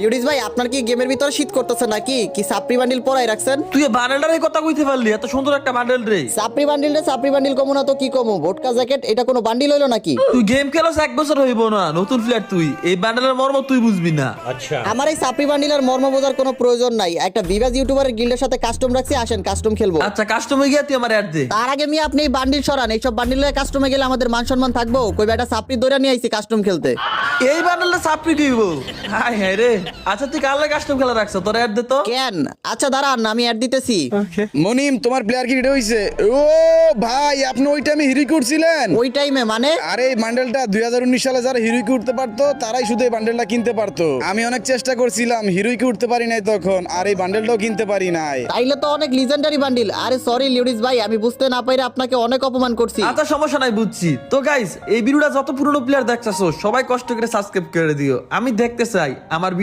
লিউডিস ভাই আপনার কি গেমের ভিতরে শীত করতেছে নাকি? কি সাপ্রি বান্ডিল পরাই রাখছেন? তুই বান্ডেলটার এই কথা কইতে পারলি? এত সুন্দর একটা বান্ডেল রে। সাপ্রি বান্ডিল কমু না তো কি কমু? ভোটকা জ্যাকেট এটা কোনো বান্ডিল হইলো নাকি? তুই গেম খেলোস 1 বছর হইব না, নতুন প্লেয়ার তুই। এই বান্ডেলের মর্ম তুই বুঝবি না। আমার এই সাপ্রি বান্ডিলের মর্ম বোঝার কোনো প্রয়োজন নাই। একটা বিভাজ ইউটিউবারের গিল্ডের সাথে কাস্টম রাখছি, আসেন কাস্টম খেলবো। আচ্ছা কাস্টমে গিয়া তুই আমার অ্যাড দে। তার আগে আমি আপনি এই বান্ডিল সরান। এইসব বান্ডিলের কাস্টমে গেলে আমাদের মান সম্মান থাকবো? কই বেটা সাপ্রি দৌড়া নিয়ে আইছি কাস্টম খেলতে। এই বান্ডেলটা সাপ্রি দিব। হাই হ্যাঁ রে। আচ্ছা তুই কাল কাস্টম খেলা রাখছ, তোর অ্যাড দে তো। কেন? আচ্ছা দাঁড়ান আমি অ্যাড দিতেছি। মনিম তোমার প্লেয়ার কি রেডি হইছে? ও ভাই আপনি ওই টাইমে হিরো করছিলেন? ওই টাইমে মানে? আরে এই বান্ডেলটা 2019 সালে যারা হিরোইকে উঠতে পারতো তারাই শুধু এই বান্ডেলটা কিনতে পারতো। আমি অনেক চেষ্টা করছিলাম, হিরোইকে উঠতে পারি নাই তখন, আর এই বান্ডেলটাও কিনতে পারি নাই। তাইলে তো অনেক লিজেন্ডারি বান্ডিল। আরে সরি লিউডিস ভাই, আমি বুঝতে না পাইরে আপনাকে অনেক অপমান করছি। আচ্ছা সমস্যা নাই, বুঝছি। তো গাইস এই ভিডিওটা যত পুরনো প্লেয়ার দেখছাছো সবাই কষ্ট করে সাবস্ক্রাইব করে দিও। আমি দেখতে চাই আমার